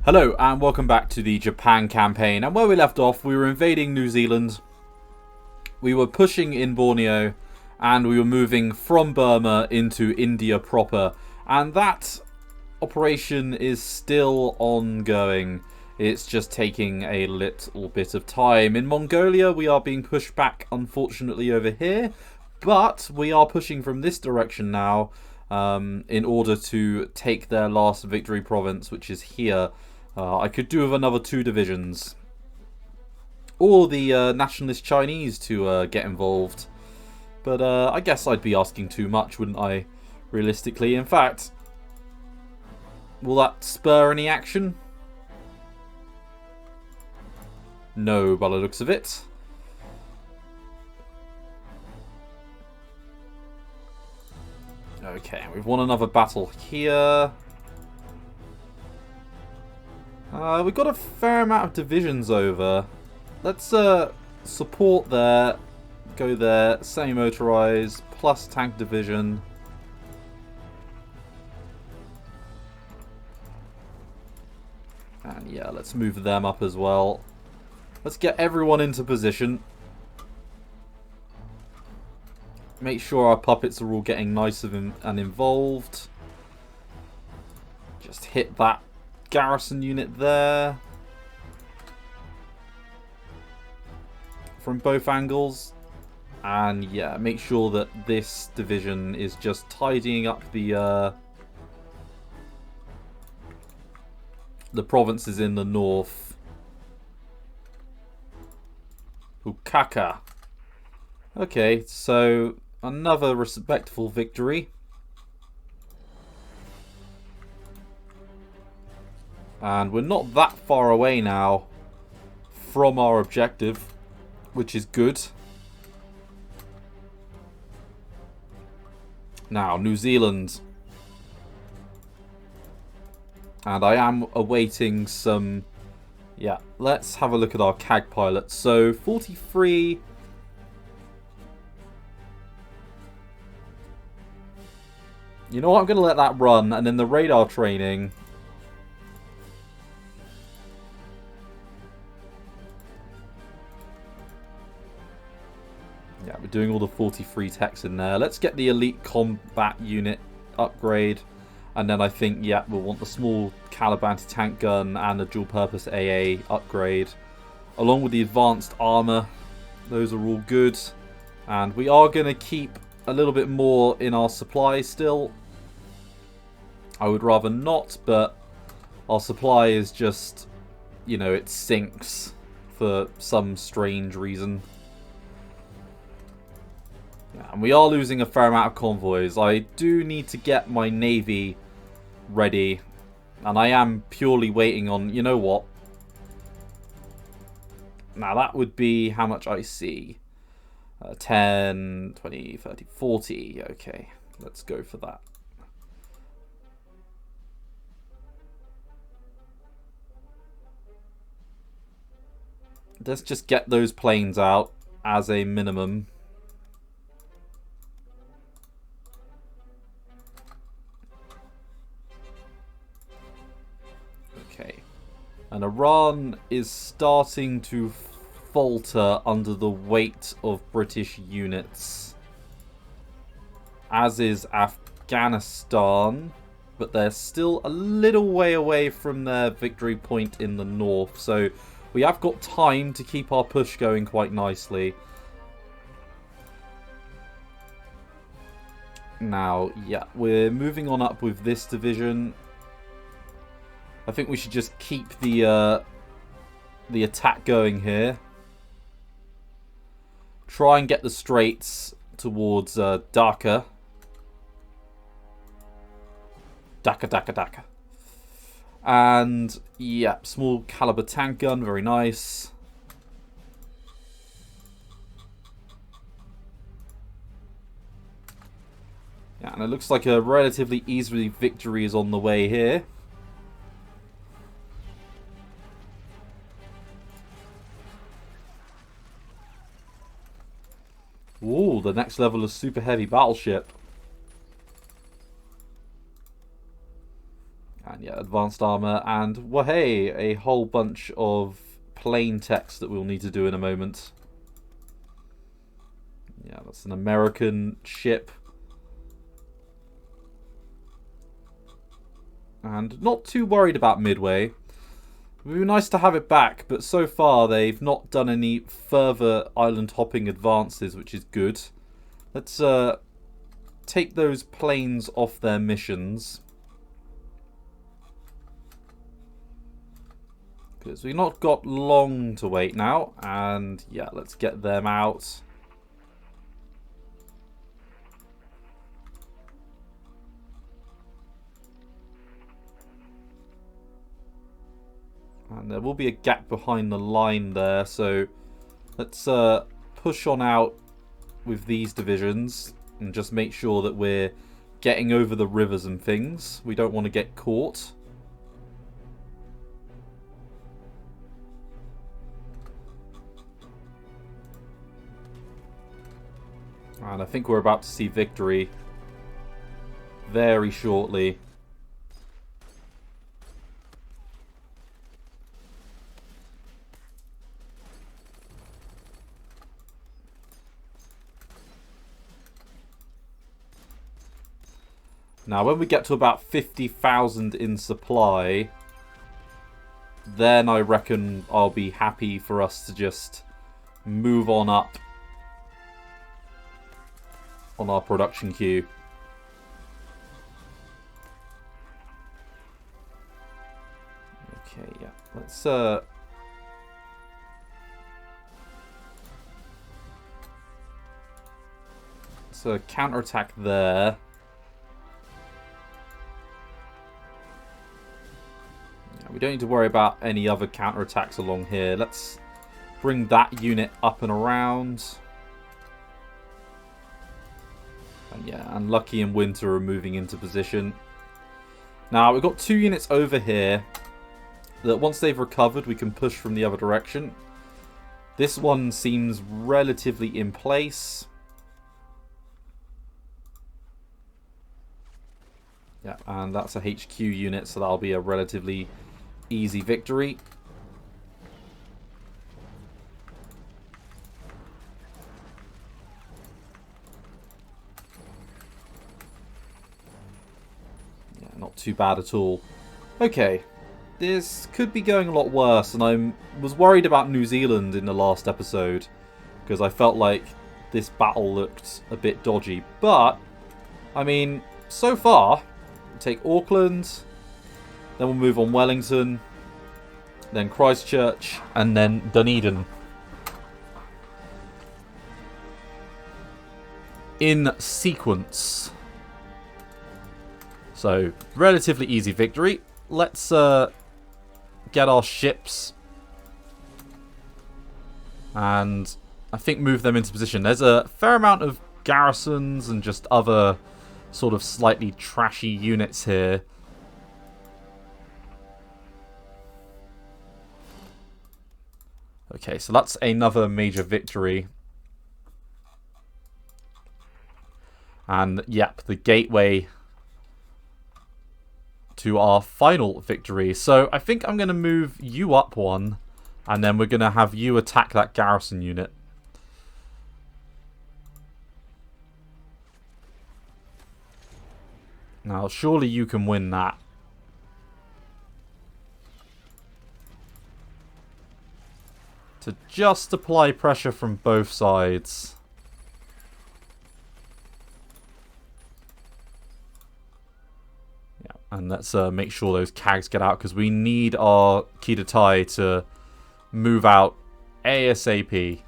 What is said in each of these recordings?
Hello and welcome back to the Japan campaign, and where we left off we were invading New Zealand, we were pushing in Borneo, and we were moving from Burma into India proper, and that operation is still ongoing. It's just taking a little bit of time. In Mongolia we are being pushed back unfortunately over here, but we are pushing from this direction now in order to take their last victory province, which is here. I could do with another 2 divisions. Or the nationalist Chinese to get involved. But I guess I'd be asking too much, wouldn't I? Realistically. In fact, will that spur any action? No, by the looks of it. Okay, we've won another battle here. We've got a fair amount of divisions over. Let's support there, go there, semi-motorized, plus tank division. And yeah, let's move them up as well. Let's get everyone into position. Make sure our puppets are all getting nice and involved. Just hit that garrison unit there from both angles, and yeah, make sure that this division is just tidying up the provinces in the north. Ukaka. Okay, so another respectful victory. And we're not that far away now from our objective, which is good. Now, New Zealand. And I am awaiting some... Yeah, let's have a look at our CAG pilots. So, 43... You know what, I'm going to let that run, and then the radar training... Yeah, we're doing all the 43 techs in there. Let's get the elite combat unit upgrade. And then I think, yeah, we'll want the small caliber anti-tank gun and the dual-purpose AA upgrade. Along with the advanced armor. Those are all good. And we are going to keep a little bit more in our supply still. I would rather not, but our supply is just, you know, it sinks for some strange reason. Yeah, and we are losing a fair amount of convoys. I do need to get my navy ready. And I am purely waiting on... You know what? Now that would be how much I see. 10, 20, 30, 40. Okay, let's go for that. Let's just get those planes out as a minimum. Okay. And Iran is starting to falter under the weight of British units. As is Afghanistan. But they're still a little way away from their victory point in the north. So we have got time to keep our push going quite nicely. Now, yeah, we're moving on up with this division. I think we should just keep the attack going here. Try and get the straits towards Dhaka. Dhaka. And, yeah, small caliber tank gun, very nice. Yeah, and it looks like a relatively easy victory is on the way here. Ooh, the next level of super heavy battleship. And yeah, advanced armor, and, well, hey, a whole bunch of plain text that we'll need to do in a moment. Yeah, that's an American ship. And not too worried about Midway. It would be nice to have it back, but so far they've not done any further island hopping advances, which is good. Let's take those planes off their missions. Because we've not got long to wait now. And yeah, let's get them out. And there will be a gap behind the line there, so let's push on out with these divisions and just make sure that we're getting over the rivers and things. We don't want to get caught. And I think we're about to see victory very shortly. Now, when we get to about 50,000 in supply, then I reckon I'll be happy for us to just move on up on our production queue. Okay, yeah. Let's counterattack there. We don't need to worry about any other counterattacks along here. Let's bring that unit up and around. And yeah, and Lucky and Winter are moving into position. Now, we've got 2 units over here that once they've recovered, we can push from the other direction. This one seems relatively in place. Yeah, and that's a HQ unit, so that'll be a relatively easy victory. Yeah, not too bad at all. Okay, this could be going a lot worse, and I was worried about New Zealand in the last episode because I felt like this battle looked a bit dodgy. But, I mean, so far, take Auckland, then we'll move on Wellington, then Christchurch, and then Dunedin. In sequence. So, relatively easy victory. Let's get our ships and I think move them into position. There's a fair amount of garrisons and just other sort of slightly trashy units here. Okay, so that's another major victory. And, yep, the gateway to our final victory. So, I think I'm going to move you up one, and then we're going to have you attack that garrison unit. Now, surely you can win that. To just apply pressure from both sides. Yeah, and let's make sure those cags get out, because we need our Kidatai to move out ASAP.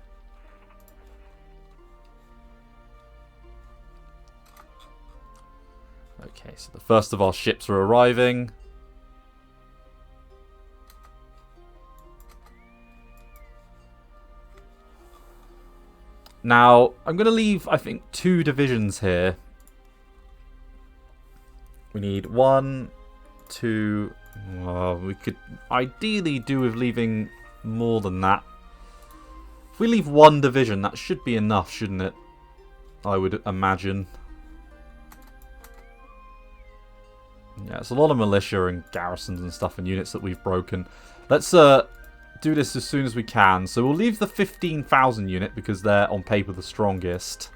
Okay, so the first of our ships are arriving. Now, I'm going to leave, I think, 2 divisions here. We need 1, 2... we could ideally do with leaving more than that. If we leave 1 division, that should be enough, shouldn't it? I would imagine. Yeah, it's a lot of militia and garrisons and stuff and units that we've broken. Let's do this as soon as we can. So we'll leave the 15,000 unit because they're on paper the strongest.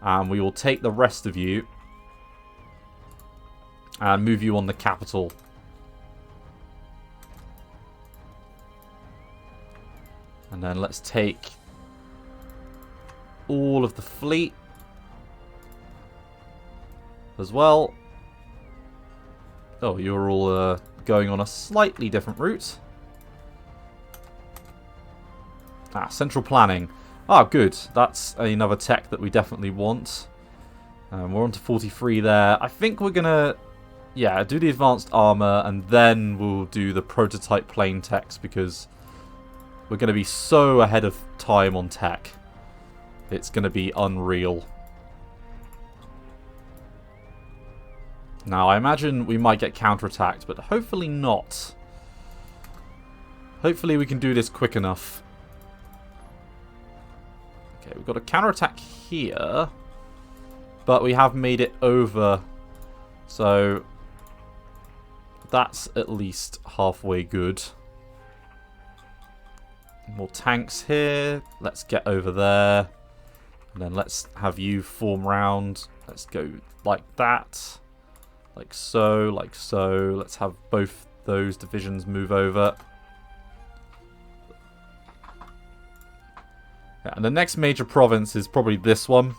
And we will take the rest of you and move you on the capital. And then let's take all of the fleet as well. Oh, you're all going on a slightly different route. Central planning. Ah, good. That's another tech that we definitely want. We're on to 43 there. I think we're going to, yeah, do the advanced armor and then we'll do the prototype plane techs because we're going to be so ahead of time on tech. It's going to be unreal. Now, I imagine we might get counterattacked, but hopefully not. Hopefully we can do this quick enough. Okay, we've got a counterattack here, but we have made it over, so that's at least halfway good. More tanks here. Let's get over there. And then let's have you form round. Let's go like that. Like so, like so. Let's have both those divisions move over. Yeah, and the next major province is probably this one.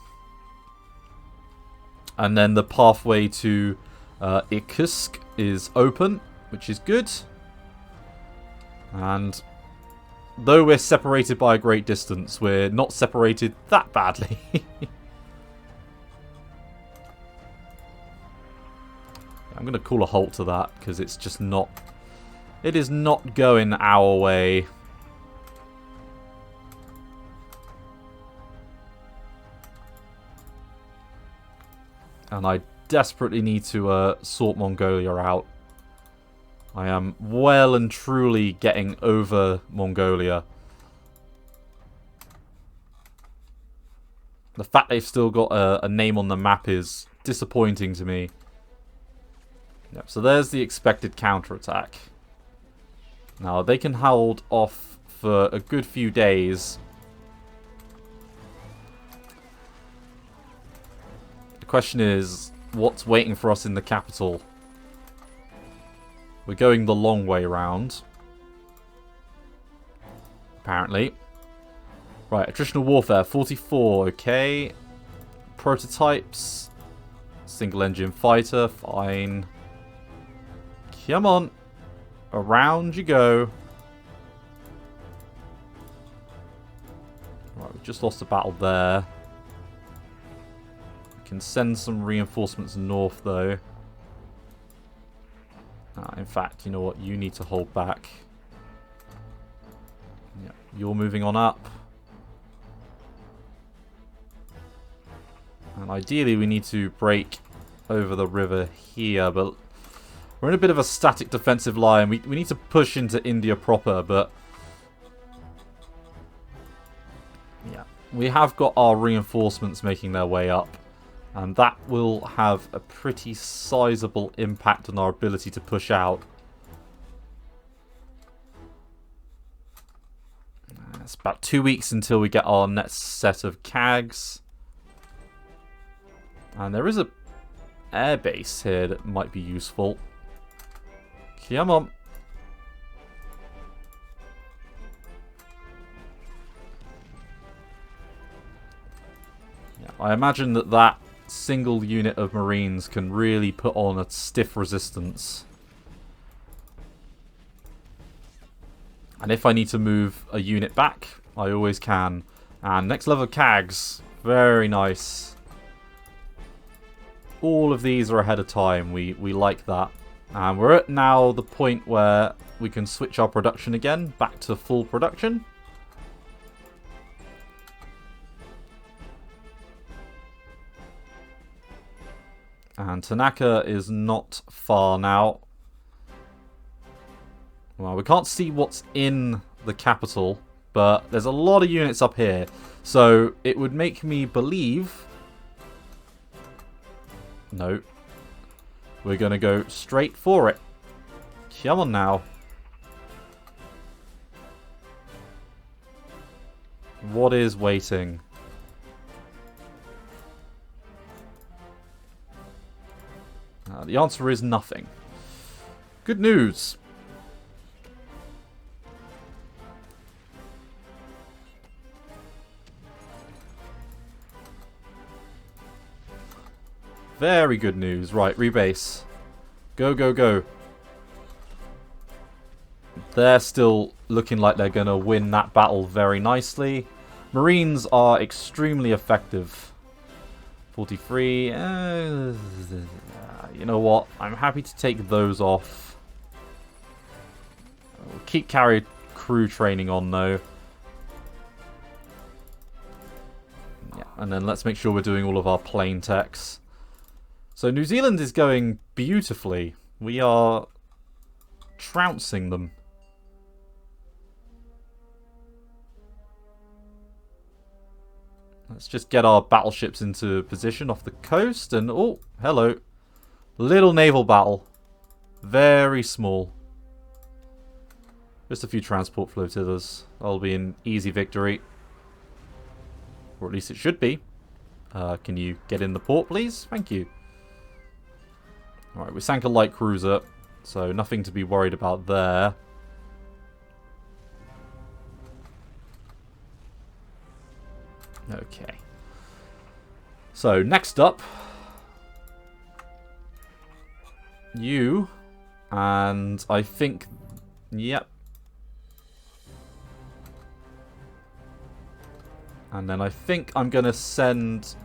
And then the pathway to Irkutsk is open, which is good. And though we're separated by a great distance, we're not separated that badly. I'm going to call a halt to that because it's just not... It is not going our way. And I desperately need to sort Mongolia out. I am well and truly getting over Mongolia. The fact they've still got a name on the map is disappointing to me. Yep, so there's the expected counterattack. Now, they can hold off for a good few days. The question is, what's waiting for us in the capital? We're going the long way round. Apparently. Right, attritional warfare, 44, okay. Prototypes. Single engine fighter, fine. Come on. Around you go. Right, we've just lost a battle there. We can send some reinforcements north, though. In fact, you know what? You need to hold back. Yeah, you're moving on up. And ideally, we need to break over the river here, but we're in a bit of a static defensive line. We need to push into India proper, but yeah, we have got our reinforcements making their way up. And that will have a pretty sizable impact on our ability to push out. It's about 2 weeks until we get our next set of CAGs. And there is a airbase here that might be useful. Come on. Yeah, I imagine that single unit of Marines can really put on a stiff resistance. And if I need to move a unit back, I always can. And next level CAGs, very nice. All of these are ahead of time, we like that. And we're at now the point where we can switch our production again, back to full production. And Tanaka is not far now. Well, we can't see what's in the capital, but there's a lot of units up here. So it would make me believe... No. We're going to go straight for it. Come on now. What is waiting? The answer is nothing. Good news. Very good news. Right, rebase. Go, go, go. They're still looking like they're going to win that battle very nicely. Marines are extremely effective. 43. You know what? I'm happy to take those off. We'll keep carrier crew training on, though. Yeah, and then let's make sure we're doing all of our plane techs. So New Zealand is going beautifully. We are trouncing them. Let's just get our battleships into position off the coast. And, oh, hello. Little naval battle. Very small. Just a few transport flotillas. That'll be an easy victory. Or at least it should be. Can you get in the port, please? Thank you. Alright, we sank a light cruiser, so nothing to be worried about there. Okay. So, next up, you, and I think, yep. And then I think I'm going to send...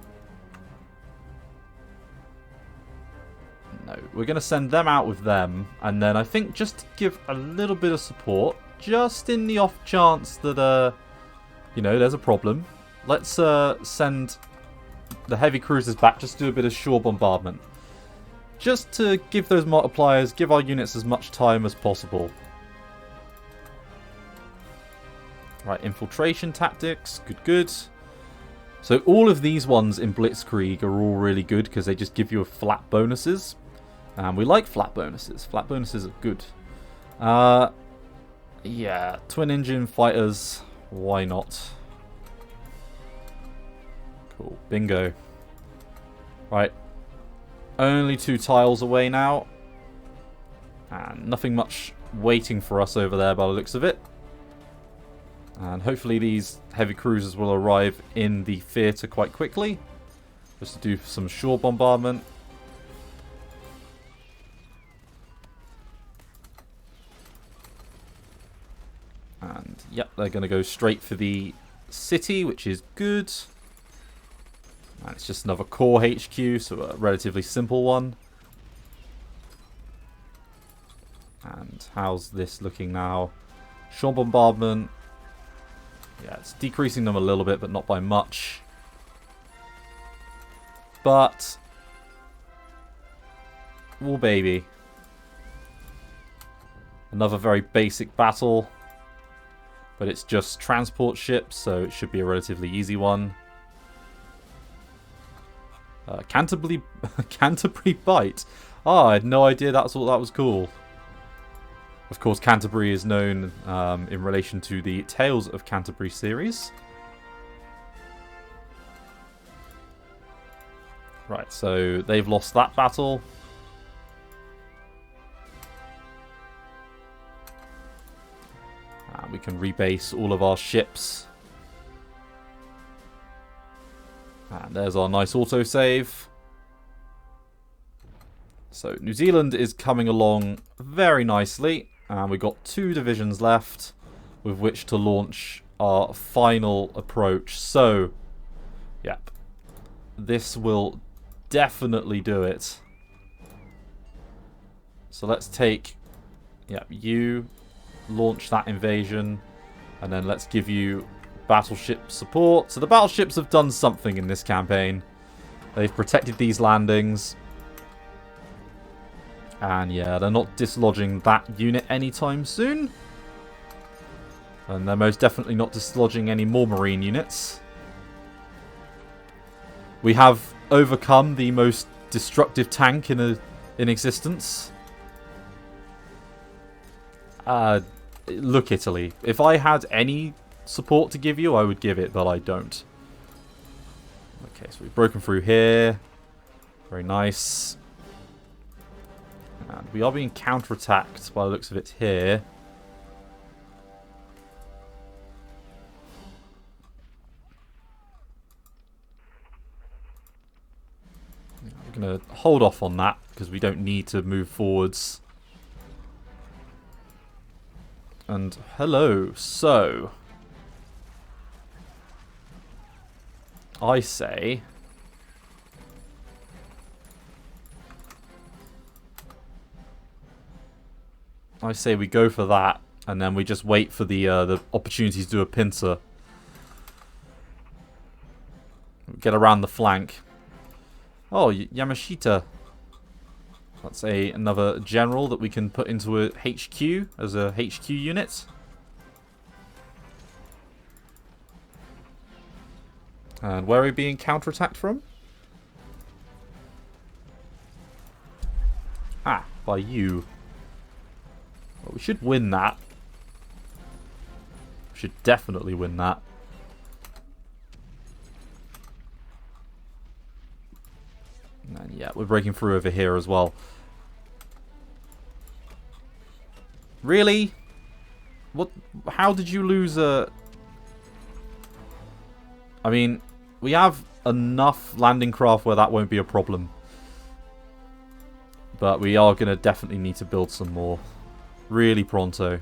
No, we're going to send them out with them. And then I think just to give a little bit of support, just in the off chance that, you know, there's a problem. Let's send the heavy cruisers back, just do a bit of shore bombardment. Just to give those multipliers, give our units as much time as possible. Right, infiltration tactics, good, good. So all of these ones in Blitzkrieg are all really good because they just give you flat bonuses. And we like flat bonuses. Flat bonuses are good. Yeah, twin engine fighters, why not? Cool, bingo. Right, only 2 tiles away now. And nothing much waiting for us over there by the looks of it. And hopefully these heavy cruisers will arrive in the theatre quite quickly. Just to do some shore bombardment. And yep, they're going to go straight for the city, which is good. And it's just another core HQ, so a relatively simple one. And how's this looking now? Shore bombardment. Yeah, it's decreasing them a little bit, but not by much. But... oh, baby. Another very basic battle. But it's just transport ships, so it should be a relatively easy one. Canterbury Bite. Oh, I had no idea that's what that was called. Of course, Canterbury is known in relation to the Tales of Canterbury series. Right, so they've lost that battle. We can rebase all of our ships. And there's our nice autosave. So New Zealand is coming along very nicely. And we've got 2 divisions left with which to launch our final approach. So, yep. This will definitely do it. So let's take, yep, you launch that invasion. And then let's give you battleship support. So the battleships have done something in this campaign. They've protected these landings. And yeah, they're not dislodging that unit anytime soon. And they're most definitely not dislodging any more marine units. We have overcome the most destructive tank in a in existence. Look, Italy. If I had any support to give you, I would give it, but I don't. Okay, so we've broken through here. Very nice. And we are being counterattacked by the looks of it here. We're going to hold off on that because we don't need to move forwards. And hello, so I say we go for that, and then we just wait for the opportunity to do a pincer. Get around the flank. Oh, Yamashita. That's another general that we can put into a HQ as a HQ unit. And where are we being counterattacked from? Ah, by you. Well, we should win that. We should definitely win that. And yeah, we're breaking through over here as well. Really? What? How did you lose a... I mean, we have enough landing craft where that won't be a problem. But we are going to definitely need to build some more. Really pronto.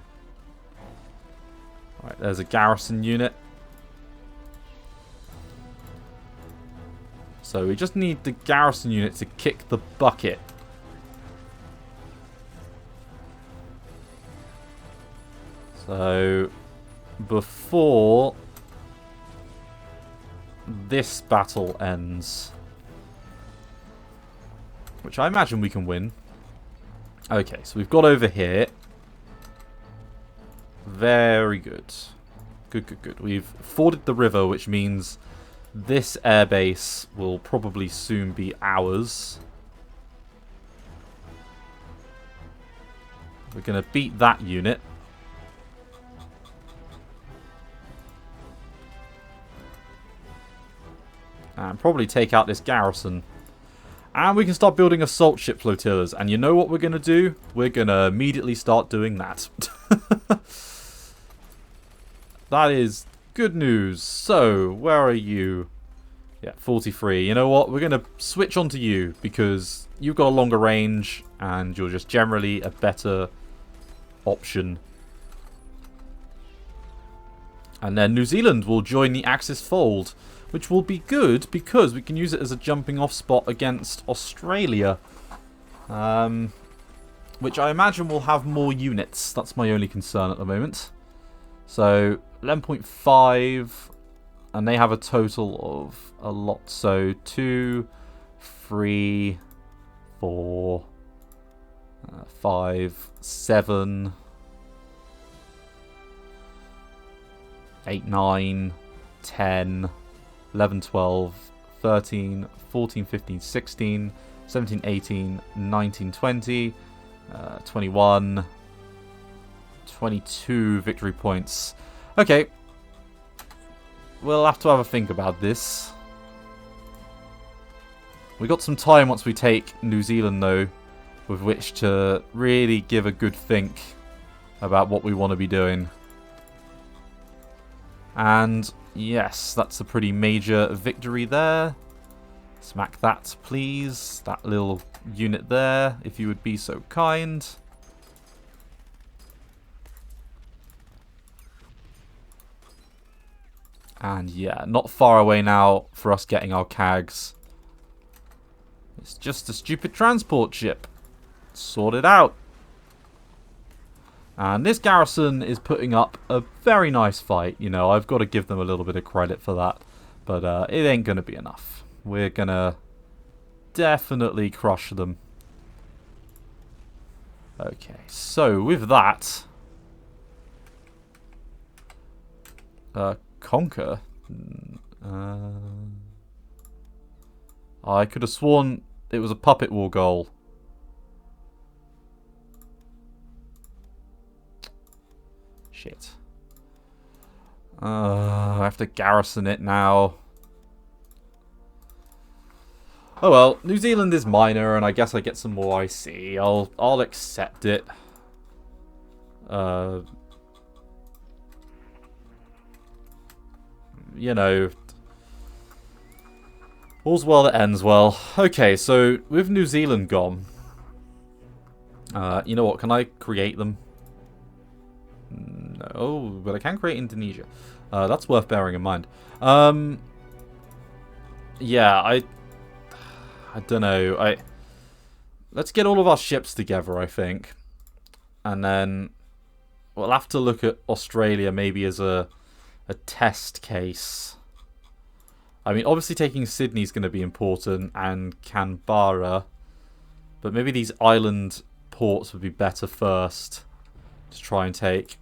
Alright, there's a garrison unit. So we just need the garrison unit to kick the bucket. So before this battle ends, which I imagine we can win. Okay, so we've got over here. Very good. Good, good, good. We've forded the river, which means this airbase will probably soon be ours. We're going to beat that unit. And probably take out this garrison. And we can start building assault ship flotillas. And you know what we're going to do? We're going to immediately start doing that. That is good news. So, where are you? Yeah, 43. You know what? We're going to switch on to you because you've got a longer range and you're just generally a better option. And then New Zealand will join the Axis fold, which will be good because we can use it as a jumping off spot against Australia. Which I imagine will have more units. That's my only concern at the moment. So 11.5, and they have a total of a lot. So 2, 3, 4, 5, 7, 8, 9, 10, 11, 12, 13, 14, 15, 16, 17, 18, 19, 20, 21, 22 victory points. Okay. We'll have to have a think about this. We got some time once we take New Zealand, though, with which to really give a good think about what we want to be doing. And yes, that's a pretty major victory there. Smack that, please. That little unit there, if you would be so kind. And yeah, not far away now for us getting our CAGs. It's just a stupid transport ship. Sort it out. And this garrison is putting up a very nice fight. You know, I've got to give them a little bit of credit for that. But it ain't going to be enough. We're going to definitely crush them. Okay, so with that... conquer? I could have sworn it was a puppet war goal. Shit. I have to garrison it now. Oh well, New Zealand is minor, and I guess I get some more IC. I'll accept it. You know, all's well that ends well. Okay, so with New Zealand gone, you know what? Can I create them? No, but I can create Indonesia. That's worth bearing in mind. Yeah, I don't know. Let's get all of our ships together, I think. And then we'll have to look at Australia maybe as a test case. I mean, obviously taking Sydney is going to be important, and Canberra. But maybe these island ports would be better first to try and take.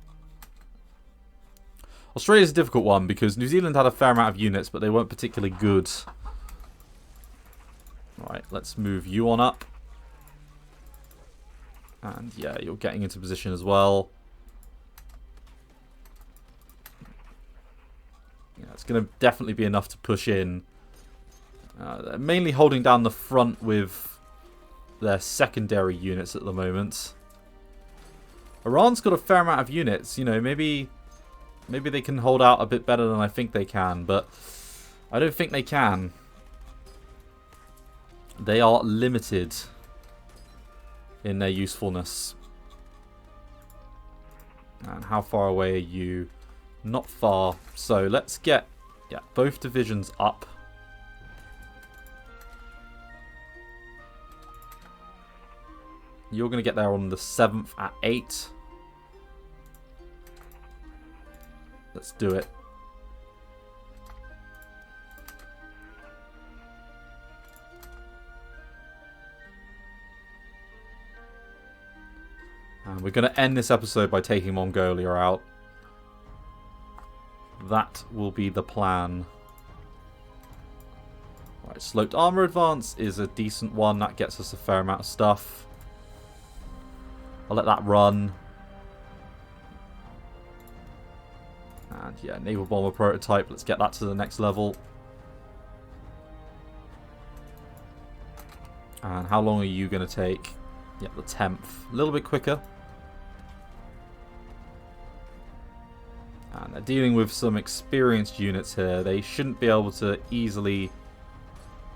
Australia's a difficult one because New Zealand had a fair amount of units, but they weren't particularly good. Alright, let's move you on up. And yeah, you're getting into position as well. Yeah, it's going to definitely be enough to push in. They're mainly holding down the front with their secondary units at the moment. Iran's got a fair amount of units. You know, maybe they can hold out a bit better than I think they can, but I don't think they can. They are limited in their usefulness. And how far away are you? Not far. So let's get both divisions up. You're going to get there on the 7th at 8. Let's do it. And we're going to end this episode by taking Mongolia out. That will be the plan. Right, sloped armor advance is a decent one. That gets us a fair amount of stuff. I'll let that run. And yeah, naval bomber prototype. Let's get that to the next level. And how long are you going to take? Yeah, the 10th. A little bit quicker. And they're dealing with some experienced units here. They shouldn't be able to easily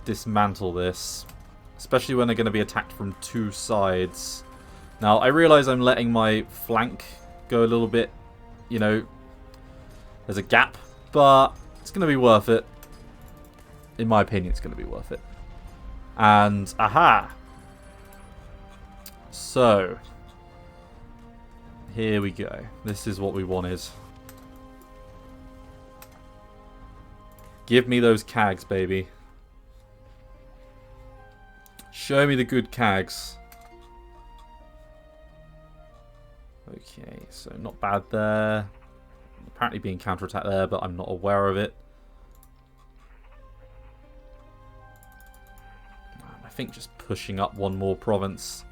dismantle this. Especially when they're going to be attacked from two sides. Now, I realise I'm letting my flank go a little bit, you know, there's a gap, but it's going to be worth it. In my opinion, it's going to be worth it. And, aha! So, here we go. This is what we wanted. Give me those cags, baby. Show me the good cags. Okay, so not bad there. Apparently being counterattacked there, but I'm not aware of it. I think just pushing up one more province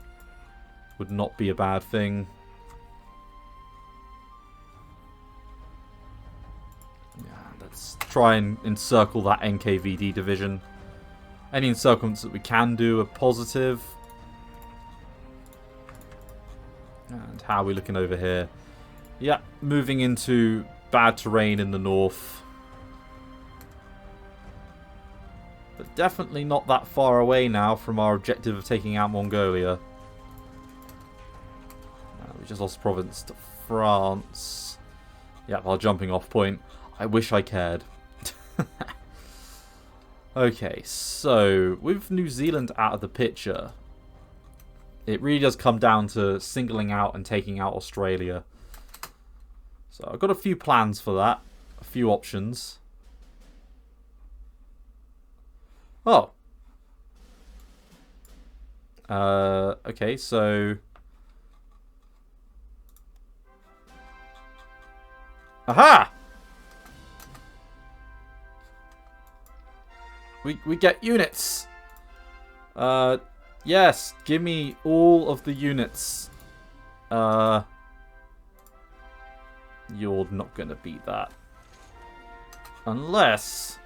would not be a bad thing. Yeah, let's try and encircle that NKVD division. Any encirclements that we can do are positive. And how are we looking over here? Yeah, moving into bad terrain in the north. But definitely not that far away now from our objective of taking out Mongolia. We just lost province to France. Yeah, our jumping off point. I wish I cared. Okay, so with New Zealand out of the picture, it really does come down to singling out and taking out Australia. So I've got a few plans for that. A few options. Oh. Okay, so... Aha! We get units! Yes, give me all of the units. Yeah, You're not going to beat that. Unless...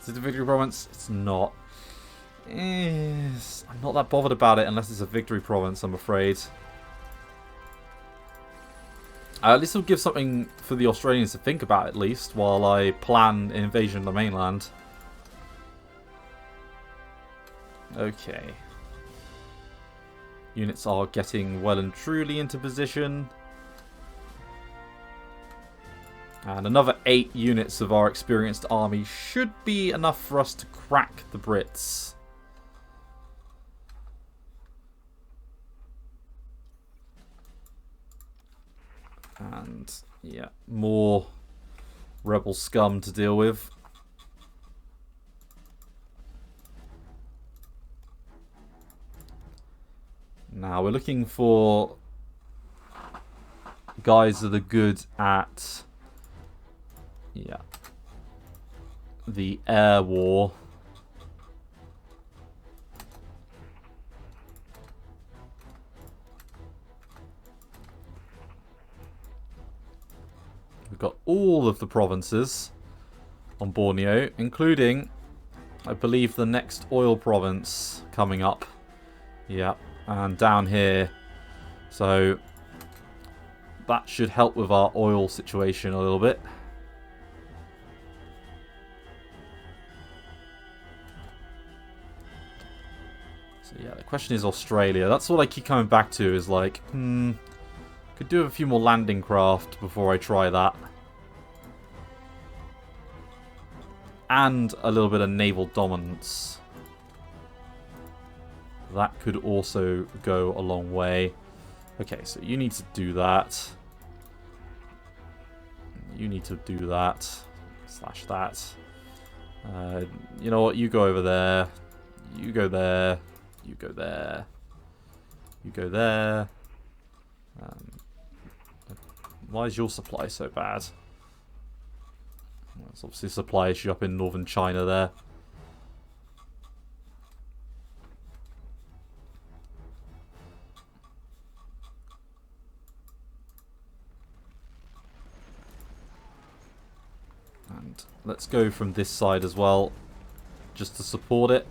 Is it a victory province? It's not. I'm not that bothered about it unless it's a victory province, I'm afraid. This will give something for the Australians to think about, at least, while I plan an invasion of the mainland. Okay. Units are getting well and truly into position. And another 8 units of our experienced army should be enough for us to crack the Brits. And, yeah, more rebel scum to deal with. Now, we're looking for guys that are good at, yeah, the air war. We've got all of the provinces on Borneo, including, I believe, the next oil province coming up. Yeah. And down here, so that should help with our oil situation a little bit. So yeah, the question is Australia. That's what I keep coming back to, is like, could do a few more landing craft before I try that. And a little bit of naval dominance. That could also go a long way. Okay, so you need to do that. You need to do that. Slash that. You know what? You go over there. You go there. You go there. You go there. Why is your supply so bad? There's obviously a supply issue up in northern China there. And let's go from this side as well, just to support it.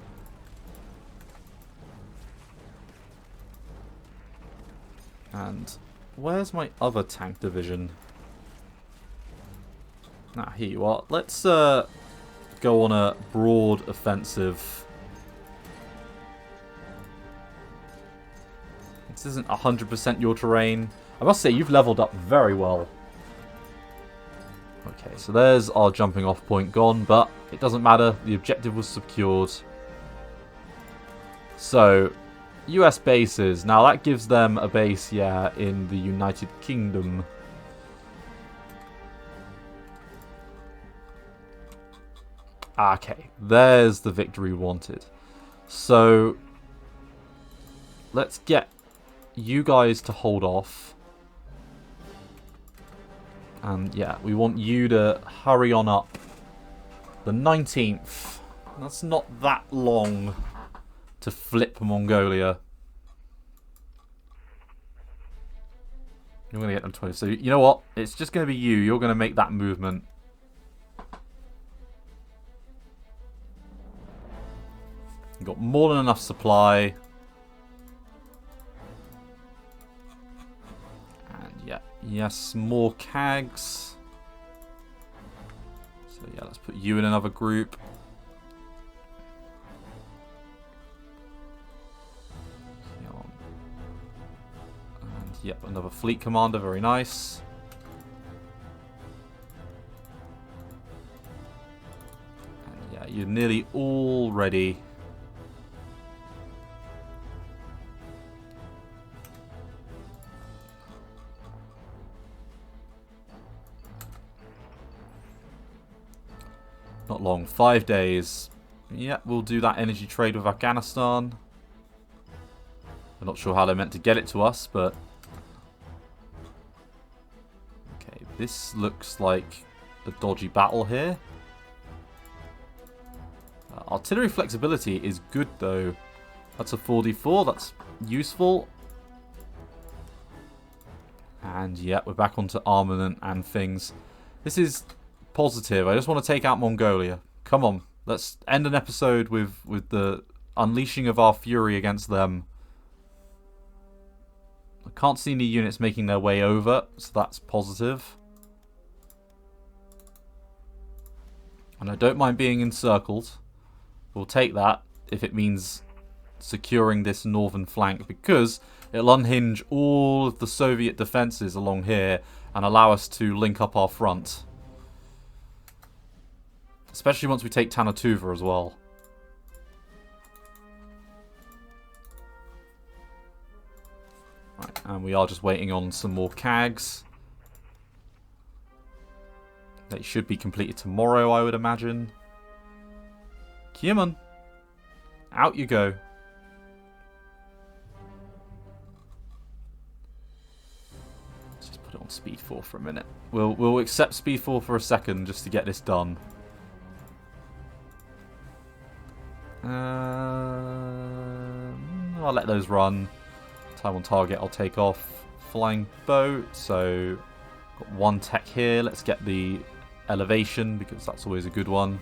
And where's my other tank division? Ah, here you are. Let's go on a broad offensive. This isn't 100% your terrain. I must say, you've leveled up very well. Okay, so there's our jumping off point gone, but it doesn't matter. The objective was secured. So, US bases. Now, that gives them a base, yeah, in the United Kingdom. Okay, there's the victory we wanted. So, let's get you guys to hold off. And yeah, we want you to hurry on up. The 19th. That's not that long to flip Mongolia. You're going to get them 20. So, you know what? It's just going to be you. You're going to make that movement. You've got more than enough supply. And yeah, yes, more CAGs. So yeah, let's put you in another group. And yep, another fleet commander, very nice. And yeah, you're nearly all ready. Not long, 5 days. Yeah, we'll do that energy trade with Afghanistan. I'm not sure how they're meant to get it to us, but... Okay, this looks like a dodgy battle here. Artillery flexibility is good, though. That's a 4d4, that's useful. And And yeah, we're back onto armament and things. This is positive. I just want to take out Mongolia. Come on, let's end an episode with the unleashing of our fury against them. I can't see any units making their way over, so that's positive. And I don't mind being encircled. We'll take that if it means securing this northern flank, because it'll unhinge all of the Soviet defences along here and allow us to link up our front. Especially once we take Tanatuva as well. Right, and we are just waiting on some more CAGs. They should be completed tomorrow, I would imagine. Come on. Out you go. Let's just put it on speed 4 for a minute. We'll accept speed 4 for a second just to get this done. I'll let those run. Time on target, I'll take off. Flying boat, so got 1 tech here. Let's get the elevation, because that's always a good one.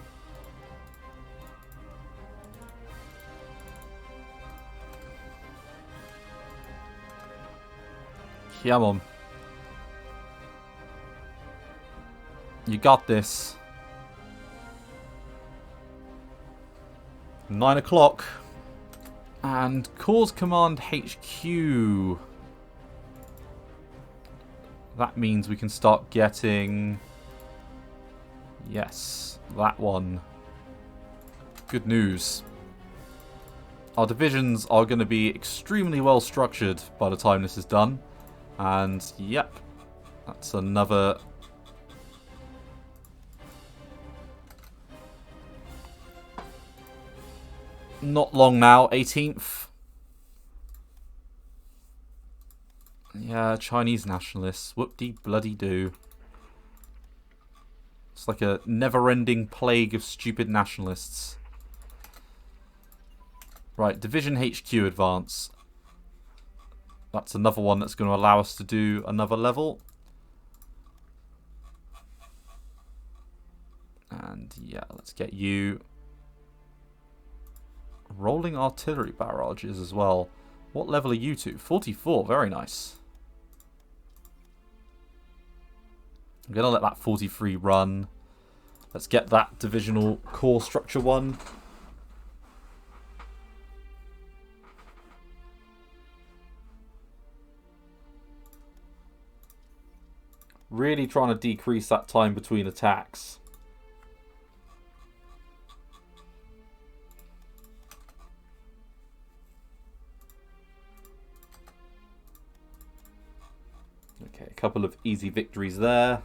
Come on. You got this. 9 o'clock. And Corps Command HQ. That means we can start getting... Yes, that one. Good news. Our divisions are going to be extremely well structured by the time this is done. And, yep, that's another... Not long now, 18th. Yeah, Chinese nationalists. Whoop-de-bloody-do. It's like a never-ending plague of stupid nationalists. Right, Division HQ advance. That's another one that's going to allow us to do another level. And yeah, let's get you... Rolling artillery barrages as well. What level are you to? 44, very nice. I'm going to let that 43 run. Let's get that divisional core structure one. Really trying to decrease that time between attacks. Okay, a couple of easy victories there.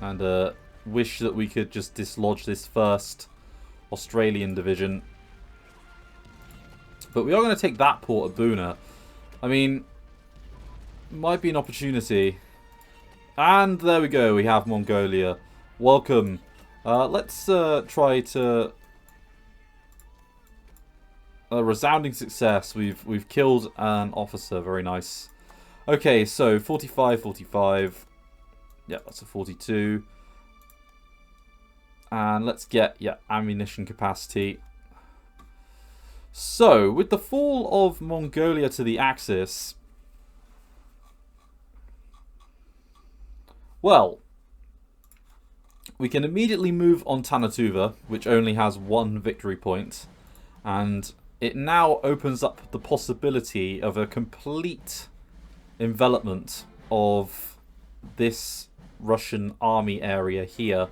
And wish that we could just dislodge this first Australian division. But we are going to take that port of Buna. I mean, might be an opportunity. And there we go, we have Mongolia. Welcome. Let's try to... A resounding success. We've killed an officer. Very nice. Okay, so 45, 45. Yeah, that's a 42. And let's get, yeah, ammunition capacity. So, with the fall of Mongolia to the Axis... Well, we can immediately move on Tanatuva, which only has 1 victory point. And it now opens up the possibility of a complete envelopment of this Russian army area here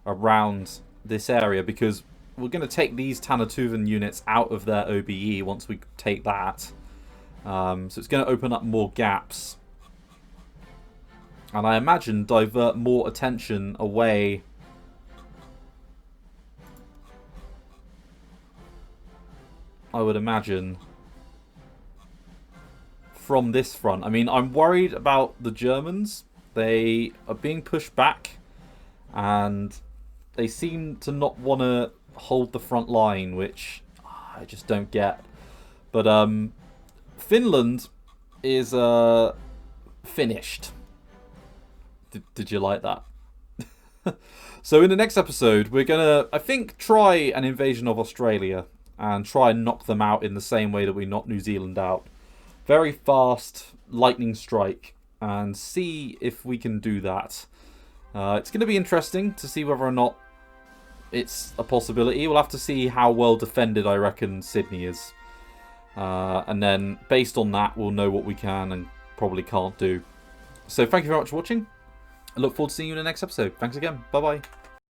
around this area, because we're going to take these Tanatuvan units out of their OBE once we take that. So it's going to open up more gaps. And I imagine divert more attention away I would imagine from this front. I mean, I'm worried about the Germans. They are being pushed back and they seem to not want to hold the front line, which I just don't get. But Finland is finished. Did you like that? So in the next episode, we're going to, I think, try an invasion of Australia and try and knock them out in the same way that we knocked New Zealand out. Very fast lightning strike, and see if we can do that. It's going to be interesting to see whether or not it's a possibility. We'll have to see how well defended I reckon Sydney is. And then, based on that, we'll know what we can and probably can't do. So thank you very much for watching. I look forward to seeing you in the next episode. Thanks again. Bye-bye.